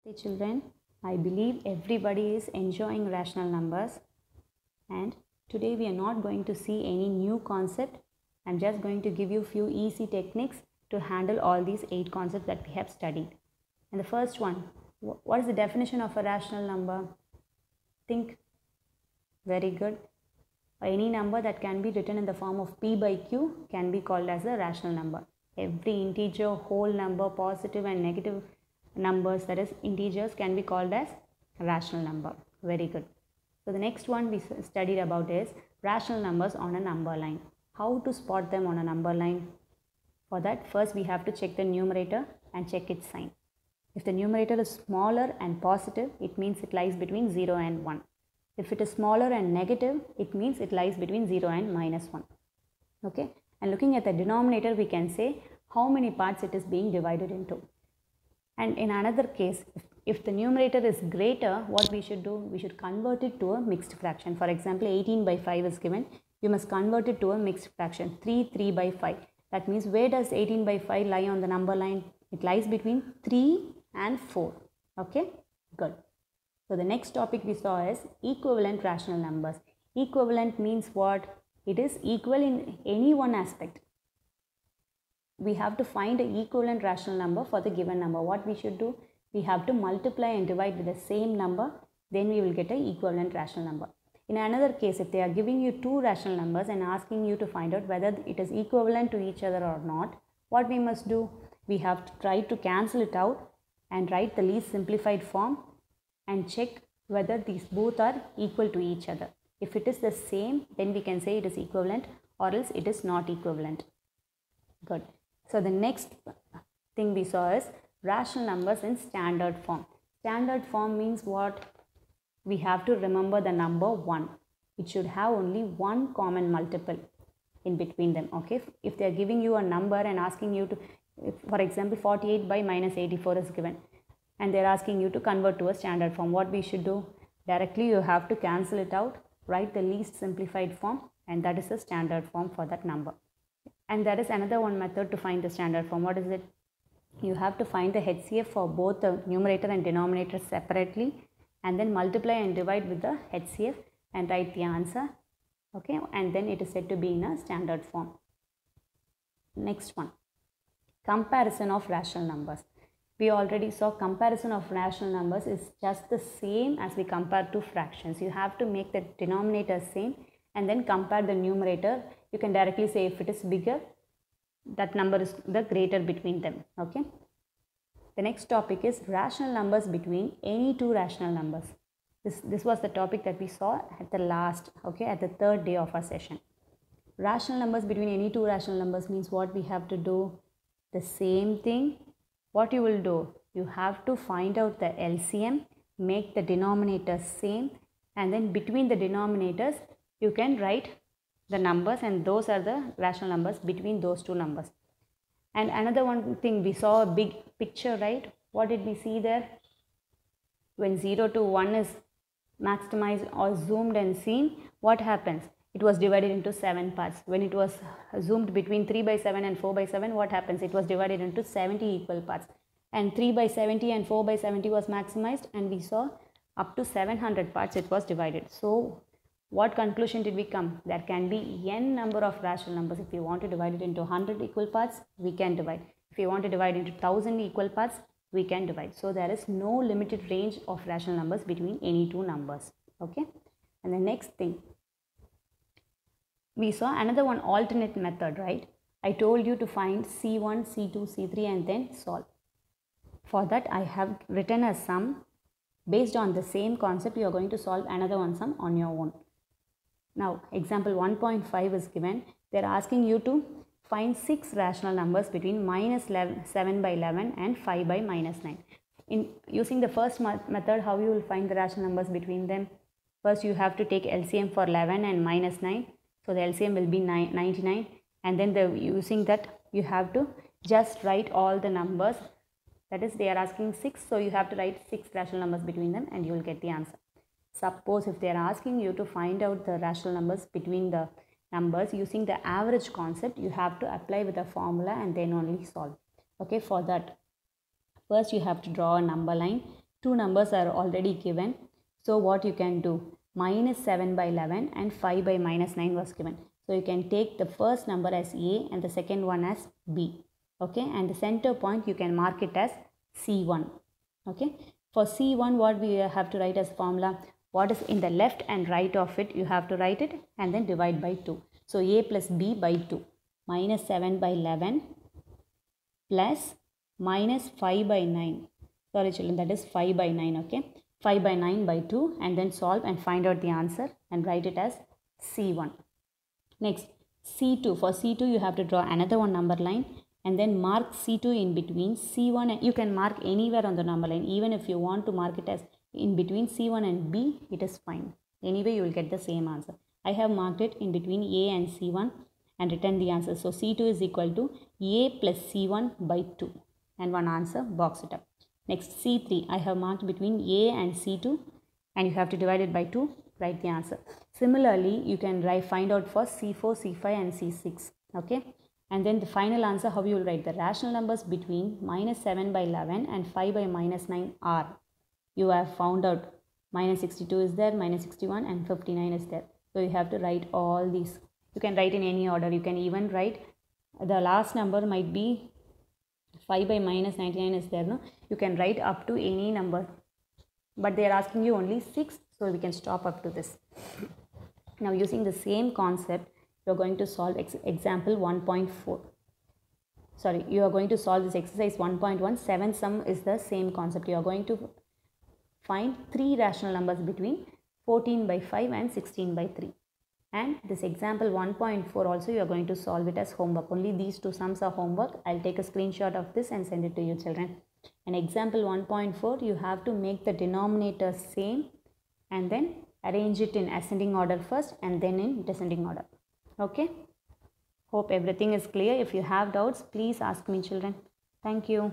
Hey children, I believe everybody is enjoying rational numbers, and today we are not going to see any new concept. I'm just going to give you few easy techniques to handle all these 8 concepts that we have studied. And the first one, what is the definition of a rational number? Think. Very good. Any number that can be written in the form of p by q can be called as a rational number. Every integer, whole number, positive and negative numbers, that is integers, can be called as rational number. Very good. So the next one we studied about is rational numbers on a number line. How to spot them on a number line? For that, first we have to check the numerator and check its sign. If the numerator is smaller and positive, it means it lies between 0 and 1. If it is smaller and negative, it means it lies between 0 and minus 1. Okay, and looking at the denominator, we can say how many parts it is being divided into. And in another case, if the numerator is greater, what we should do? We should convert it to a mixed fraction. For example, 18 by 5 is given. You must convert it to a mixed fraction, 3 by 5. That means where does 18 by 5 lie on the number line? It lies between 3 and 4. Okay, good. So the next topic we saw is equivalent rational numbers. Equivalent means what? It is equal in any one aspect. We have to find an equivalent rational number for the given number. What we should do? We have to multiply and divide with the same number, then we will get an equivalent rational number. In another case, if they are giving you two rational numbers and asking you to find out whether it is equivalent to each other or not, what we must do? We have to try to cancel it out and write the least simplified form and check whether these both are equal to each other. If it is the same, then we can say it is equivalent, or else it is not equivalent. Good. So the next thing we saw is rational numbers in standard form. Standard form means what? We have to remember the number 1. It should have only one common multiple in between them. Okay. If they are giving you a number and asking you to, for example, 48 by minus 84 is given, and they are asking you to convert to a standard form, what we should do? Directly you have to cancel it out, write the least simplified form, and that is the standard form for that number. And that is another one method to find the standard form. What is it? You have to find the HCF for both the numerator and denominator separately, and then multiply and divide with the HCF and write the answer. Okay, and then it is said to be in a standard form. Next one, comparison of rational numbers. We already saw comparison of rational numbers is just the same as we compare two fractions. You have to make the denominator same and then compare the numerator. You can directly say if it is bigger, that number is the greater between them. Okay. The next topic is rational numbers between any two rational numbers. This was the topic that we saw at the last, okay, at the third day of our session. Rational numbers between any two rational numbers means what we have to do? The same thing. What you will do? You have to find out the LCM, make the denominators same, and then between the denominators, you can write the numbers, and those are the rational numbers between those two numbers. And another one thing, we saw a big picture, right? What did we see there? When 0 to 1 is maximized or zoomed and seen, what happens? It was divided into 7 parts. When it was zoomed between 3 by 7 and 4 by 7, what happens? It was divided into 70 equal parts. And 3 by 70 and 4 by 70 was maximized, and we saw up to 700 parts it was divided. So what conclusion did we come? There can be n number of rational numbers. If you want to divide it into 100 equal parts, we can divide. If you want to divide into 1000 equal parts, we can divide. So there is no limited range of rational numbers between any two numbers. Okay. And the next thing, we saw another one, alternate method, right? I told you to find C1, C2, C3 and then solve. For that, I have written a sum. Based on the same concept, you are going to solve another one sum on your own. Now, example 1.5 is given. They are asking you to find 6 rational numbers between minus 7 by 11 and 5 by minus 9. In using the first method, how you will find the rational numbers between them? First, you have to take LCM for 11 and minus 9. So the LCM will be 99, and then using that you have to just write all the numbers. That is, they are asking 6, so you have to write 6 rational numbers between them and you will get the answer. Suppose if they are asking you to find out the rational numbers between the numbers using the average concept, you have to apply with a formula and then only solve. Okay, for that, first you have to draw a number line. Two numbers are already given. So what you can do? Minus 7 by 11 and 5 by minus 9 was given. So you can take the first number as A and the second one as B. Okay, and the center point you can mark it as C1. Okay, for C1 what we have to write as formula? What is in the left and right of it, you have to write it and then divide by 2. So A plus B by 2. Minus 7 by 11 plus minus 5 by 9. Sorry children, that is 5 by 9. Okay, 5 by 9 by 2, and then solve and find out the answer and write it as C1. Next, C2. For C2 you have to draw another one number line and then mark C2 in between C1, and you can mark anywhere on the number line. Even if you want to mark it as in between C1 and B, it is fine. Anyway, you will get the same answer. I have marked it in between A and C1 and written the answer. So C2 is equal to A plus C1 by 2, and one answer, box it up. Next, C3. I have marked between A and C2 and you have to divide it by 2, write the answer. Similarly, you can find out for C4, C5 and C6. Okay, and then the final answer, how you will write the rational numbers between minus 7 by 11 and 5 by minus 9 are. You have found out minus 62 is there, minus 61 and 59 is there. So you have to write all these. You can write in any order. You can even write the last number might be 5 by minus 99 is there. No, you can write up to any number, but they are asking you only 6, so we can stop up to this. Now using the same concept, you are going to solve example 1.4. Sorry, you are going to solve this exercise 1.1. 7 sum is the same concept. You are going to find 3 rational numbers between 14 by 5 and 16 by 3. And this example 1.4 also you are going to solve it as homework. Only these 2 sums are homework. I'll take a screenshot of this and send it to you children. And example 1.4, you have to make the denominator same and then arrange it in ascending order first and then in descending order. Okay. Hope everything is clear. If you have doubts, please ask me children. Thank you.